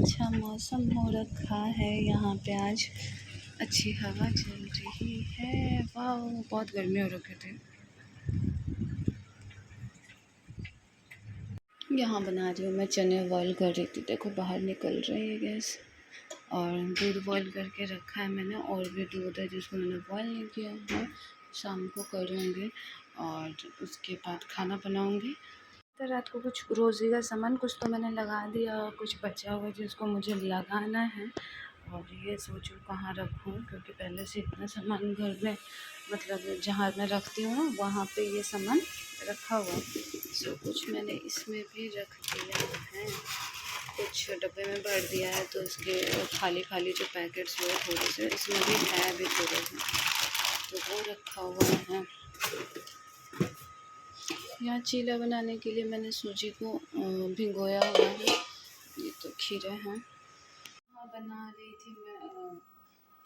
अच्छा मौसम हो रखा है यहाँ पे आज। अच्छी हवा चल रही है। वाह, बहुत गर्मी हो रखी थी। यहाँ बना रही हूँ मैं चने बॉईल कर रही थी। देखो बाहर निकल रही है गैस। और दूध बॉईल करके रखा है मैंने, और भी दूध है जिसको मैंने बॉईल नहीं किया है। शाम को करूँगी और उसके बाद खाना बनाऊँगी। तो रात को कुछ रोज़ी का सामान कुछ तो मैंने लगा दिया और कुछ बचा हुआ जिसको मुझे लगाना है। और ये सोचूँ कहाँ रखूँ, क्योंकि पहले से इतना सामान घर में, मतलब जहाँ मैं रखती हूँ ना वहाँ पे ये सामान रखा हुआ है। सो कुछ मैंने इसमें भी रख दिया है, कुछ डब्बे में भर दिया है। तो उसके खाली खाली जो पैकेट्स हुए थोड़े से, इसमें भी है अभी थोड़े से, तो वो रखा हुआ है। यहाँ चीला बनाने के लिए मैंने सूजी को भिगोया हुआ है। ये तो खीरे हैं। हाँ, बना रही थी मैं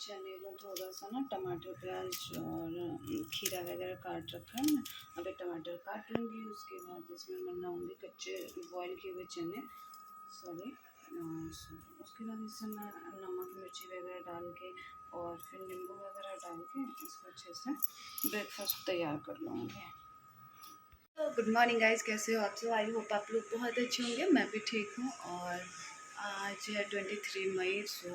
चने को थोड़ा सा ना, टमाटर प्याज और खीरा वगैरह काट रखा है। मैं अभी टमाटर काट लूँगी, उसके बाद इसमें बनाऊँगी कच्चे बॉयल किए हुए चने, सॉरी। उसके बाद इसमें मैं नमक मिर्ची वगैरह डाल के और फिर नींबू वगैरह डाल के इसको अच्छे से ब्रेकफास्ट तैयार कर लूँगी। तो गुड मॉर्निंग गाइस, कैसे हो आप सब? आई होप आप लोग बहुत अच्छे होंगे। मैं भी ठीक हूँ। और आज है 23 मई। सो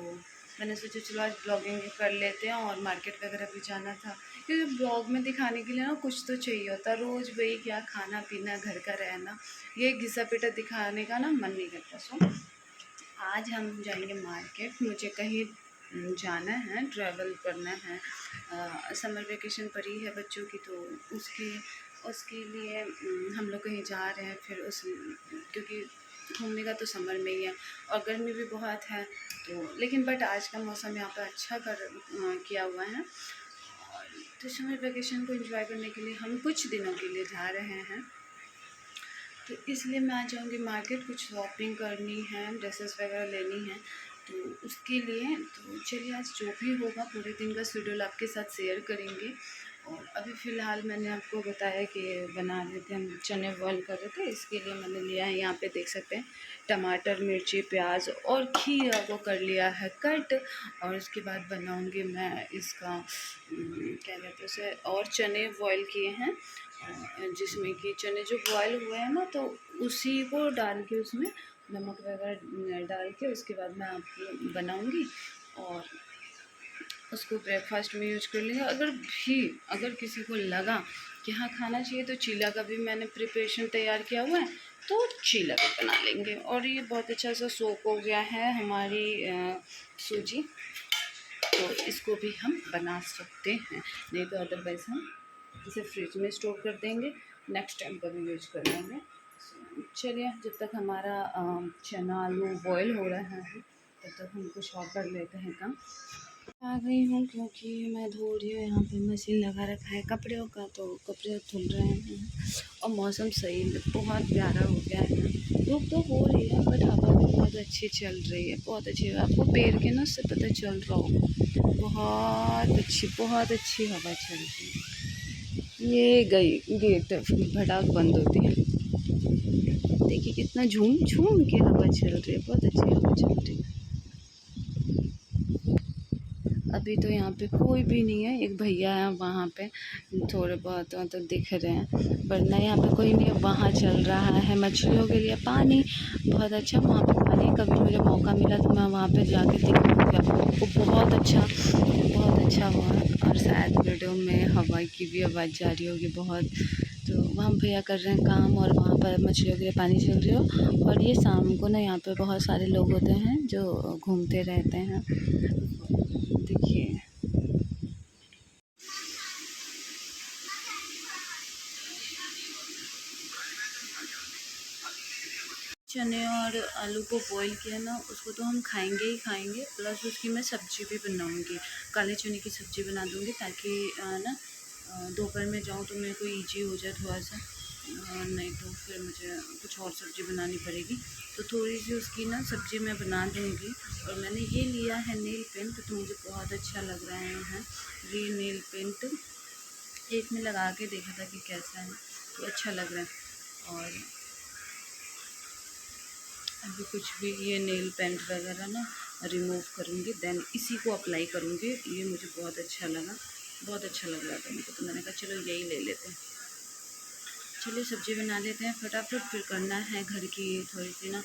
मैंने सोचा चलो आज ब्लॉगिंग कर लेते हैं, और मार्केट वगैरह भी जाना था, क्योंकि ब्लॉग में दिखाने के लिए ना कुछ तो चाहिए होता। रोज़ वही क्या खाना पीना घर का रहना, ये घिसा पिटा दिखाने का ना मन नहीं करता। सो आज हम जाएंगे मार्केट। मुझे कहीं जाना है, ट्रैवल करना है। समर वेकेशन पड़ी है बच्चों की, तो उसके उसके लिए हम लोग कहीं जा रहे हैं। फिर उस क्योंकि घूमने का तो समर में ही है, और गर्मी भी बहुत है। तो लेकिन बट आज का मौसम यहाँ पे अच्छा किया हुआ है। और तो समर वेकेशन को एंजॉय करने के लिए हम कुछ दिनों के लिए जा रहे हैं। तो इसलिए मैं आ जाऊँगी मार्केट, कुछ शॉपिंग करनी है, ड्रेसेस वगैरह लेनी है। तो उसके लिए तो चलिए आज जो भी होगा पूरे दिन का शेड्यूल आपके साथ शेयर करेंगे। और अभी फ़िलहाल मैंने आपको बताया कि बना रहे थे हम, चने बॉयल कर रहे थे। इसके लिए मैंने लिया है, यहाँ पे देख सकते हैं, टमाटर मिर्ची प्याज और खीरा को कर लिया है कट। और उसके बाद बनाऊँगी मैं इसका क्या कहते हैं उसे, और चने बॉयल किए हैं, जिसमें कि चने जो बॉयल हुए हैं ना, तो उसी को डाल के उसमें नमक वगैरह डाल के उसके बाद मैं आपको बनाऊंगी और उसको ब्रेकफास्ट में यूज कर लेंगे। अगर किसी को लगा कि हाँ खाना चाहिए, तो चीला का भी मैंने प्रिपरेशन तैयार किया हुआ है, तो चीला भी बना लेंगे। और ये बहुत अच्छा सा सोक हो गया है हमारी सूजी, तो इसको भी हम बना सकते हैं। नहीं तो अदरवाइज़ हम इसे फ्रिज में स्टोर कर देंगे, नेक्स्ट टाइम कभी यूज कर लेंगे। चलिए, जब तक हमारा चना आलू बॉयल हो रहा है तब तक हम कुछ और कर लेते हैं काम। आ गई हूँ क्योंकि मैं धो रही हूँ, यहाँ पे मशीन लगा रखा है कपड़ों का, तो कपड़े धुल रहे हैं। और मौसम सही बहुत प्यारा हो गया है। धूप तो हो रही है बट हवा भी बहुत अच्छी चल रही है, बहुत अच्छी। आपको पेड़ के ना उससे पता चल रहा होगा, बहुत अच्छी हवा चल रही है। ये गई गेट भड़ाक बंद होती है। देखिए कितना झूम झूम के हवा चल रही है, बहुत अच्छी हवा चल रही है। अभी तो यहाँ पे कोई भी नहीं है, एक भैया है वहाँ पे थोड़े बहुत मतलब दिख रहे हैं, वरना यहाँ पे कोई नहीं है। वहाँ चल रहा है मछलियों के लिए पानी, बहुत अच्छा वहाँ पे पानी। कभी मुझे मौका मिला तो मैं वहाँ पे जाके दिखाऊंगी आपको। बहुत अच्छा हुआ। और शायद वीडियो में हवा की भी आवाज़ जा रही होगी बहुत। तो वहाँ भैया कर रहे हैं काम, और वहाँ पर मछलियों के लिए पानी चल रही हो। और ये शाम को ना यहाँ पे बहुत सारे लोग होते हैं जो घूमते रहते हैं। देखिए चने और आलू को बॉईल किया ना, उसको तो हम खाएंगे ही खाएंगे, प्लस उसकी मैं सब्ज़ी भी बनाऊंगी। काले चने की सब्ज़ी बना दूंगी, ताकि ना दोपहर में जाऊँ तो मेरे को ईजी हो जाए थोड़ा सा। नहीं तो फिर मुझे कुछ और सब्ज़ी बनानी पड़ेगी, तो थोड़ी सी उसकी ना सब्ज़ी मैं बना दूँगी। और मैंने ये लिया है नेल पेंट, तो मुझे बहुत अच्छा लग रहा है ये नेल पेंट। एक में लगा के देखा था कि कैसा है, तो अच्छा लग रहा है। और अभी कुछ भी ये नेल पेंट वगैरह ना रिमूव करूँगी, देन इसी को अप्लाई करूँगी। ये मुझे बहुत अच्छा लगा, बहुत अच्छा लग रहा था मुझे, तो मैंने कहा चलो यही ले लेते हैं। चलिए सब्ज़ी बना लेते हैं फटाफट, फिर करना है घर की थोड़ी सी ना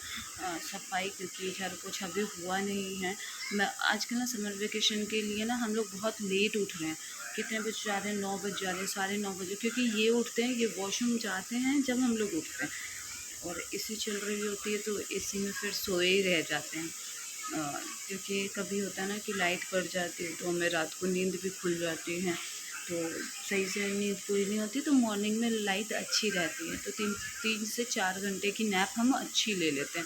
सफाई, क्योंकि झाड़ू पोछा भी हुआ नहीं है। मैं आजकल ना समर वेकेशन के लिए ना हम लोग बहुत लेट उठ रहे हैं। कितने बज जा रहे हैं? 9 बज जा रहे हैं, 9:30 बजे, क्योंकि ये उठते हैं, ये वॉशरूम जाते हैं जब हम लोग उठते हैं, और एसी चल रही होती है तो एसी में फिर सोए ही रह जाते हैं। क्योंकि कभी होता है ना कि लाइट कट जाती है तो हमें रात को नींद भी खुल जाती है, तो सही से नींद पूरी नहीं होती, तो मॉर्निंग में लाइट अच्छी रहती है, तो 3 से 4 घंटे की नैप हम अच्छी ले लेते हैं।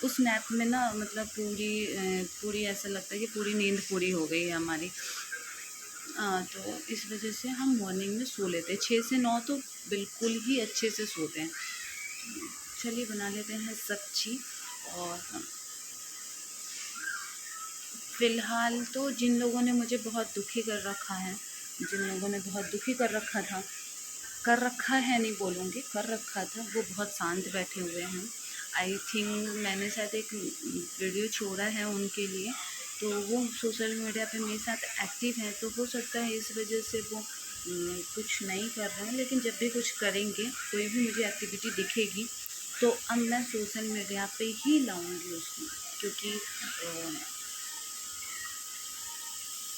उस नैप में ना मतलब पूरी ऐसा लगता है कि पूरी नींद पूरी हो गई है हमारी। तो इस वजह से हम मॉर्निंग में सो लेते हैं, 6 से 9 तो बिल्कुल ही अच्छे से सोते हैं। चलिए बना लेते हैं सब्जी। और फ़िलहाल तो जिन लोगों ने मुझे बहुत दुखी कर रखा है, जिन लोगों ने बहुत दुखी कर रखा था, कर रखा है नहीं बोलूँगी, कर रखा था, वो बहुत शांत बैठे हुए हैं। आई थिंक मैंने शायद एक वीडियो छोड़ा है उनके लिए, तो वो सोशल मीडिया पे मेरे साथ एक्टिव हैं, तो हो सकता है इस वजह से वो कुछ नहीं कर रहे हैं। लेकिन जब भी कुछ करेंगे, कोई भी मुझे एक्टिविटी दिखेगी, तो अब मैं सोशल मीडिया पे ही लाऊंगी उसको, क्योंकि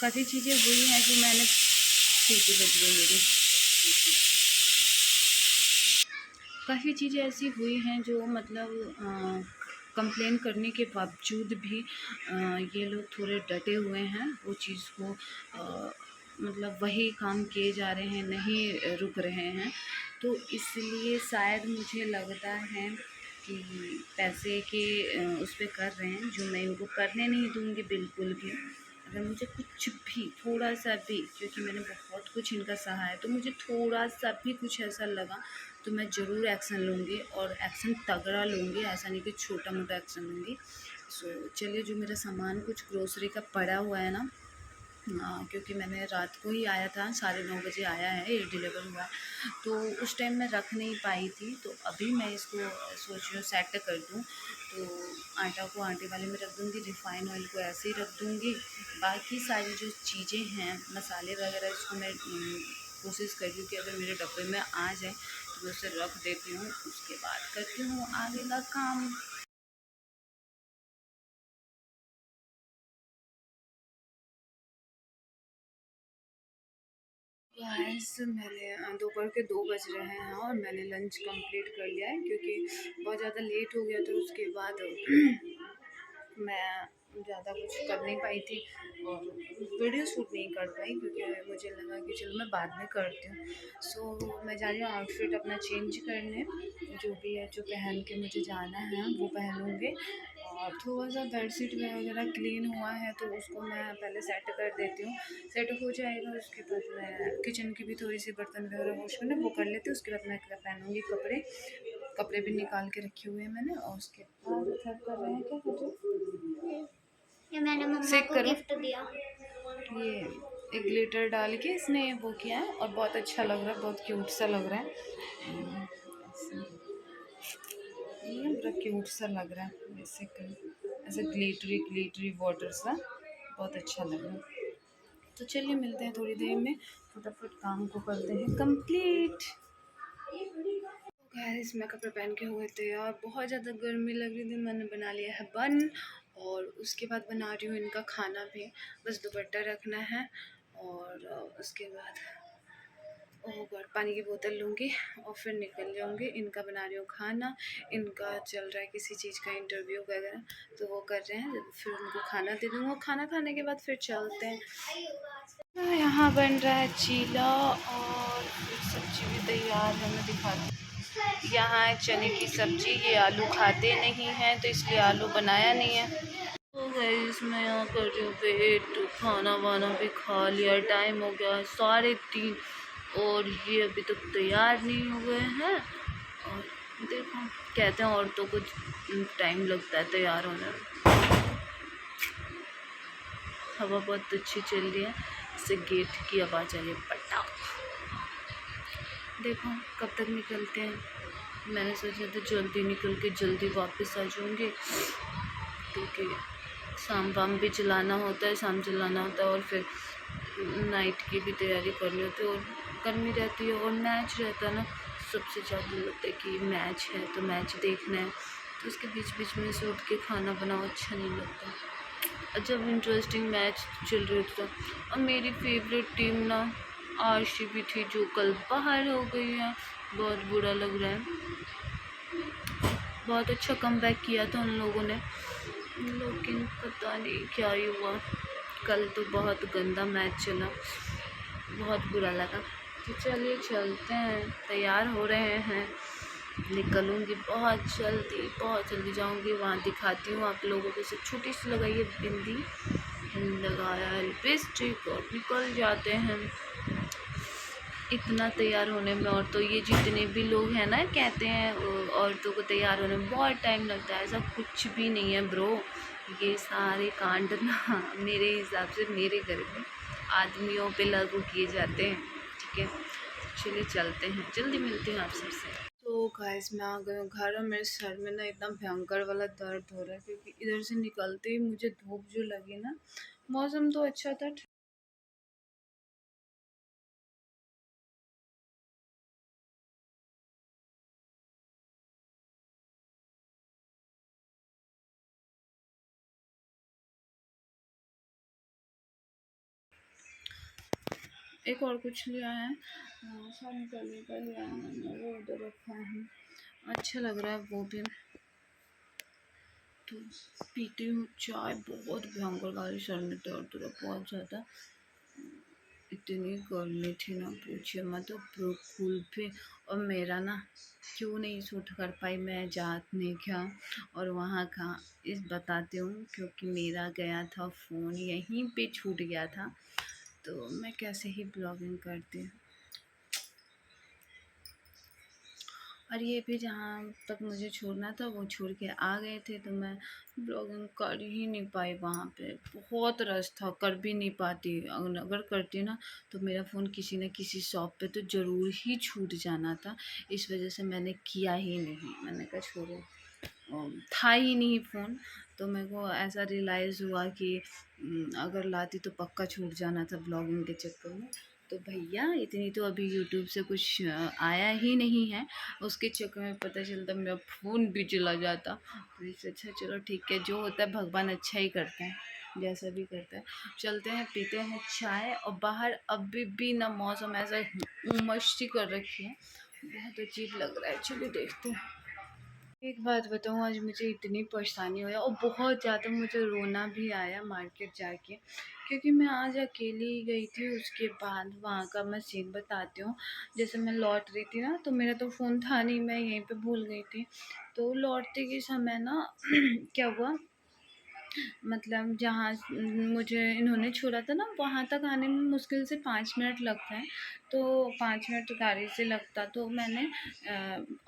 काफ़ी चीज़ें हुई हैं जो मैंने, सीटी बज गई मेरी, काफ़ी चीज़ें ऐसी हुई हैं जो मतलब कंप्लेन करने के बावजूद भी ये लोग थोड़े डटे हुए हैं, वो चीज़ को मतलब वही काम किए जा रहे हैं, नहीं रुक रहे हैं। तो इसलिए शायद मुझे लगता है कि पैसे के उस पे कर रहे हैं, जो मैं इनको करने नहीं दूँगी बिल्कुल भी। अगर मुझे कुछ भी थोड़ा-सा भी, क्योंकि मैंने बहुत कुछ इनका सहा है, तो मुझे थोड़ा-सा भी कुछ ऐसा लगा तो मैं ज़रूर एक्शन लूँगी, और एक्शन तगड़ा लूँगी, ऐसा नहीं कि छोटा-मोटा एक्शन लूँगी। सो चलिए, जो मेरा सामान कुछ ग्रोसरी का पड़ा हुआ है ना, क्योंकि मैंने रात को ही आया था, 9:30 बजे आया है, ये डिलीवर हुआ है, तो उस टाइम मैं रख नहीं पाई थी, तो अभी मैं इसको सोच रही हूँ सेट कर दूँ। तो आटा को आटे वाले में रख दूँगी, रिफ़ाइन ऑयल को ऐसे ही रख दूँगी। बाकी सारी जो चीज़ें हैं, मसाले वगैरह, इसको मैं कोशिश कर रही हूँ कि अगर मेरे डब्बे में आ जाए तो मैं उसे रख देती हूँ, उसके बाद करती हूँ आगे का काम। गाइस, मैंने दोपहर के 2 बज रहे हैं और मैंने लंच कंप्लीट कर लिया है, क्योंकि बहुत ज़्यादा लेट हो गया, तो उसके बाद मैं ज़्यादा कुछ कर नहीं पाई थी और वीडियो शूट नहीं कर पाई, क्योंकि मुझे लगा कि चलो मैं बाद में करती हूँ। सो मैं जा रही हूँ आउटफिट अपना चेंज करने, जो भी है, जो पहन के मुझे जाना है वो पहनूँगी। और थोड़ा-सा बेडशीट वगैरह क्लीन हुआ है, तो उसको मैं पहले सेट कर देती हूँ। सेट हो जाएगा, उसके बाद मैं किचन की भी थोड़ी-सी बर्तन वगैरह वॉश करने, वो कर लेती हूँ। उसके बाद मैं पहनूँगी कपड़े, कपड़े भी निकाल के रखे हुए हैं मैंने। और उसके बाद सब कर रहे हैं, क्या कर रहे हो? ये मैंने मम्मा चेक को करो, गिफ्ट दिया। ये एक ग्लिटर डाल के इसने वो किया है, और बहुत अच्छा लग रहा है, बहुत क्यूट सा लग रहा है। ये बड़ा क्यूट सा लग रहा है, ऐसे ग्लिटरी ग्लिटरी वाटर सा, बहुत अच्छा लग रहा है। तो चलिए मिलते हैं थोड़ी देर में, फटाफट काम को करते हैं कंप्लीट। गाइस, मैं कपड़े पहन के हुए थे और बहुत ज़्यादा गर्मी लग रही थी, मैंने बना लिया है बन, और उसके बाद बना रही हूँ इनका खाना भी। बस दुपट्टा रखना है, और उसके बाद पानी की बोतल लूँगी और फिर निकल जाऊँगी। इनका बना रही हूँ खाना, इनका चल रहा है किसी चीज़ का इंटरव्यू वगैरह, तो वो कर रहे हैं, फिर उनको खाना दे दूँगा। खाना खाने के बाद फिर चलते हैं। यहाँ बन रहा है चीला, और सब्जी भी तैयार है, मैं दिखाती हूँ। यहाँ है चने की सब्जी, ये आलू खाते नहीं हैं, तो इसलिए आलू बनाया नहीं है। तो गाइस, मैं यहाँ कर रही हूँ वेट, खाना वाना भी खा लिया, टाइम हो गया 3:30, और ये अभी तक तैयार नहीं हुए हैं। और देखो, कहते हैं औरतों को टाइम लगता है तैयार होने में। हवा बहुत अच्छी चल रही है, इससे गेट की आवाज़ आ रही है, पटाख। देखो कब तक निकलते हैं। मैंने सोचा था जल्दी निकल के जल्दी वापस आ जाऊँगी, क्योंकि शाम वाम भी चलाना होता है, शाम चलाना होता है, और फिर नाइट की भी तैयारी करनी होती है और करनी रहती है, और मैच रहता है ना, सबसे ज़्यादा लगता है कि मैच है तो मैच देखना है, तो उसके बीच बीच में से उठ के खाना बनाओ अच्छा नहीं लगता। जब इंटरेस्टिंग मैच चल रही था और मेरी फेवरेट टीम ना आरसीबी थी, जो कल बाहर हो गई है, बहुत बुरा लग रहा है। बहुत अच्छा कमबैक किया था उन लोगों ने, लेकिन पता नहीं क्या ही हुआ। कल तो बहुत गंदा मैच चला, बहुत बुरा लगा। तो चलिए चलते हैं, तैयार हो रहे हैं, निकलूँगी बहुत जल्दी जाऊँगी, वहाँ दिखाती हूँ आप लोगों को। सब छोटी सी लगाई है बिंदी, लगाया लिपस्टिक और निकल जाते हैं। इतना तैयार होने में, और तो ये जितने भी लोग हैं ना कहते हैं औरतों को तैयार होने में बहुत टाइम लगता है, ऐसा कुछ भी नहीं है ब्रो। ये सारे कांड ना मेरे हिसाब से मेरे घर में आदमियों पे लागू किए जाते हैं, ठीक है। चलिए चलते हैं, जल्दी मिलते हैं आप सबसे। तो गाइस मैं आ गई हूँ घर, और मेरे सर में ना इतना भयंकर वाला दर्द हो रहा है, क्योंकि इधर से निकलते ही मुझे धूप जो लगी ना। मौसम तो अच्छा था। एक और कुछ लिया है, शाम करने का लिया है मैंने, वो उधर रखा है, अच्छा लग रहा है वो भी। तो पीती हूँ चाय, बहुत भयंकर गाली, सर में दर्द हो रहा है बहुत ज़्यादा। इतनी गर्मी थी ना पूछिए, मैं तो बिल्कुल भी, और मेरा ना क्यों नहीं सूट कर पाई मैं जात ने क्या, और वहाँ का इस बताती हूँ, क्योंकि मेरा गया था फ़ोन, यहीं पे छूट गया था, तो मैं कैसे ही ब्लॉगिंग करती। और ये भी जहाँ तक मुझे छोड़ना था वो छोड़ के आ गए थे, तो मैं ब्लॉगिंग कर ही नहीं पाई, वहाँ पे बहुत रश था, कर भी नहीं पाती। अगर करती ना तो मेरा फ़ोन किसी न किसी शॉप पे तो ज़रूर ही छूट जाना था, इस वजह से मैंने किया ही नहीं। मैंने कहा छोड़ो, था ही नहीं फ़ोन, तो मेरे को ऐसा रियलाइज़ हुआ कि अगर लाती तो पक्का छूट जाना था ब्लॉगिंग के चक्कर में। तो भैया इतनी तो अभी यूट्यूब से कुछ आया ही नहीं है, उसके चक्कर में पता चलता मेरा फ़ोन भी चला जाता। तो इससे अच्छा चलो ठीक है, जो होता है भगवान अच्छा ही करते हैं, जैसा भी करता है। चलते हैं, पीते हैं चाय, और बाहर अभी भी ना मौसम ऐसा मस्ती कर रखी है, बहुत अजीब लग रहा है। चलिए देखते हैं। एक बात बताऊँ, आज मुझे इतनी परेशानी हुई और बहुत ज़्यादा मुझे रोना भी आया मार्केट जाके, क्योंकि मैं आज अकेली ही गई थी। उसके बाद वहाँ का मैं सीन बताती हूँ। जैसे मैं लौट रही थी ना, तो मेरा तो फ़ोन था नहीं, मैं यहीं पे भूल गई थी। तो लौटते के समय ना क्या हुआ, मतलब जहाँ मुझे इन्होंने छोड़ा था ना, वहाँ तक आने में मुश्किल से 5 मिनट लगते हैं। तो 5 मिनट गाड़ी से लगता, तो मैंने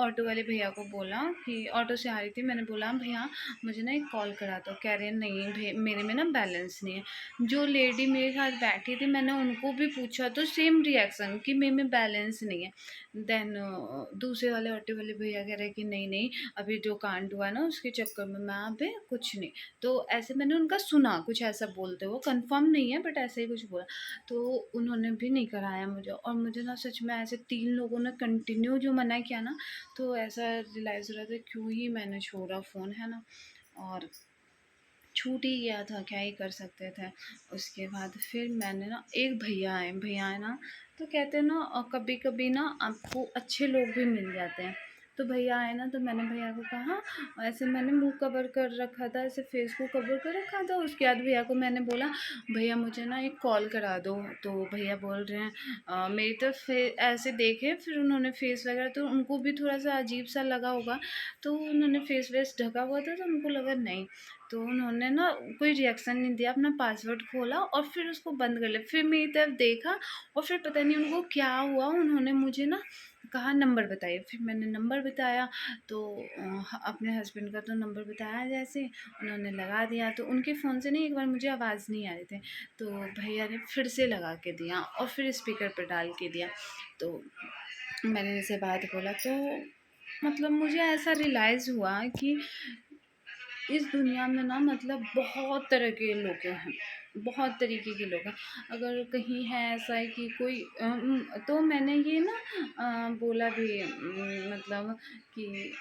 ऑटो वाले भैया को बोला कि ऑटो से आ रही थी, मैंने बोला भैया मुझे ना एक कॉल करा दो। कह रहे नहीं भै मेरे में ना बैलेंस नहीं है। जो लेडी मेरे साथ बैठी थी मैंने उनको भी पूछा, तो सेम रिएक्शन कि मेरे में बैलेंस नहीं है। देन दूसरे वाले ऑटो वाले भैया कह रहे कि नहीं अभी जो कांड हुआ ना उसके चक्कर में मैं यहाँ पे कुछ नहीं। तो ऐसे मैंने उनका सुना कुछ ऐसा बोलते, वो कंफर्म नहीं है बट ऐसे ही कुछ बोला। तो उन्होंने भी नहीं कराया मुझे, और मुझे ना सच में ऐसे 3 लोगों ने कंटिन्यू जो मना किया ना, तो ऐसा रियलाइज़ हो रहा था क्यों ही मैंने छोड़ा फ़ोन, है ना। और छूट ही गया था, क्या ही कर सकते थे। उसके बाद फिर मैंने ना, एक भैया आए ना, तो कहते हैं ना कभी कभी ना आपको अच्छे लोग भी मिल जाते हैं। तो भैया आए ना, तो मैंने भैया को कहा, ऐसे मैंने मुंह कवर कर रखा था, ऐसे फेस को कवर कर रखा था। उसके बाद भैया को मैंने बोला भैया मुझे ना एक कॉल करा दो। तो भैया बोल रहे हैं मेरी तो ऐसे देखे, फिर उन्होंने फेस वगैरह, तो उनको भी थोड़ा सा अजीब सा लगा होगा, तो उन्होंने फेस वेस ढका हुआ था, तो उनको लगा नहीं। तो उन्होंने ना कोई रिएक्शन नहीं दिया, अपना पासवर्ड खोला और फिर उसको बंद कर लिया। फिर मेरी तरफ देखा, और फिर पता नहीं उनको क्या हुआ, उन्होंने मुझे ना कहा नंबर बताइए। फिर मैंने नंबर बताया, तो अपने हस्बैंड का तो नंबर बताया, जैसे उन्होंने लगा दिया। तो उनके फ़ोन से नहीं, एक बार मुझे आवाज़ नहीं आ रही थी, तो भैया ने फिर से लगा के दिया और फिर स्पीकर पर डाल के दिया। तो मैंने जैसे बात बोला, तो मतलब मुझे ऐसा रियलाइज़ हुआ कि इस दुनिया में ना मतलब बहुत तरह के लोग हैं, बहुत तरीके के लोग हैं। अगर कहीं है ऐसा है कि कोई तो मैंने ये ना बोला भी मतलब कि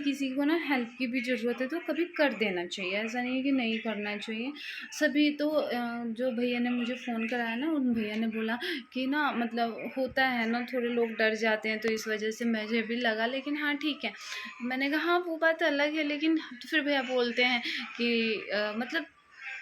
किसी को ना हेल्प की भी ज़रूरत है तो कभी कर देना चाहिए, ऐसा नहीं है कि नहीं करना चाहिए। सभी तो जो भैया ने मुझे फ़ोन कराया ना, उन भैया ने बोला कि ना मतलब होता है ना, थोड़े लोग डर जाते हैं तो इस वजह से मुझे भी लगा, लेकिन हाँ ठीक है। मैंने कहा हाँ वो बात अलग है, लेकिन फिर भैया बोलते हैं कि मतलब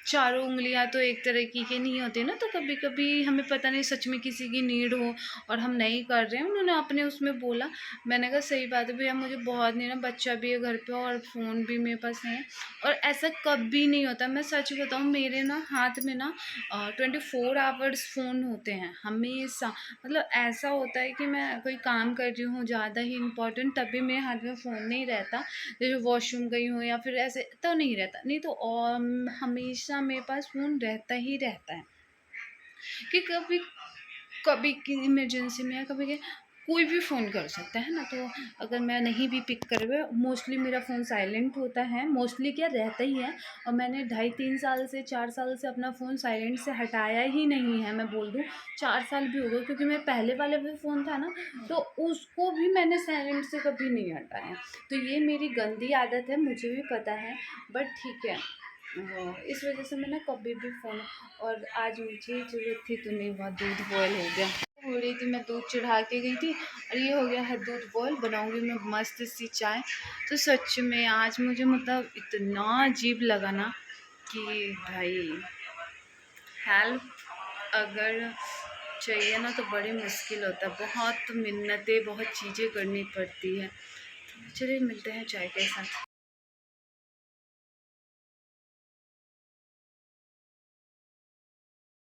चारों उंगलियां तो एक तरह की नहीं होती ना, तो कभी कभी हमें पता नहीं सच में किसी की नीड हो और हम नहीं कर रहे हैं। उन्होंने अपने उसमें बोला। मैंने कहा सही बात है भैया, मुझे बहुत नहीं ना, बच्चा भी है घर पे और फ़ोन भी मेरे पास नहीं है। और ऐसा कभी नहीं होता, मैं सच बताऊँ, मेरे ना हाथ में ना 24 आवर्स फ़ोन होते हैं हमेशा। मतलब ऐसा होता है कि मैं कोई काम कर रही हूँ ज़्यादा ही इम्पोर्टेंट, तभी मेरे हाथ में फ़ोन नहीं रहता। जैसे वॉशरूम गई हूँ या फिर ऐसे तो नहीं रहता, नहीं तो और हमेशा मेरे पास फ़ोन रहता ही रहता है कि कभी कभी की इमरजेंसी में या कभी के कोई भी फ़ोन कर सकता है ना। तो अगर मैं नहीं भी पिक कर रही, मोस्टली मेरा फ़ोन साइलेंट होता है, मोस्टली क्या रहता ही है। और मैंने 2.5-3 साल से 4 साल से अपना फ़ोन साइलेंट से हटाया ही नहीं है, मैं बोल दूँ 4 साल भी हो गए, क्योंकि मेरे पहले वाले भी फ़ोन था ना, तो उसको भी मैंने साइलेंट से कभी नहीं हटाया। तो ये मेरी गंदी आदत है, मुझे भी पता है, बट ठीक है। इस वजह से मैं ना कभी भी फ़ोन, और आज मुझे ज़रूरत थी तो नहीं हुआ, दूध बॉयल हो गया। हो रही थी, मैं दूध चढ़ा के गई थी और ये हो गया है दूध बॉयल। बनाऊंगी मैं मस्त सी चाय। तो सच में आज मुझे मतलब इतना अजीब लगा ना कि भाई हेल्प अगर चाहिए ना तो बड़ी मुश्किल होता है, बहुत मिन्नतें, बहुत चीज़ें करनी पड़ती है। चलिए मिलते हैं चाय के साथ।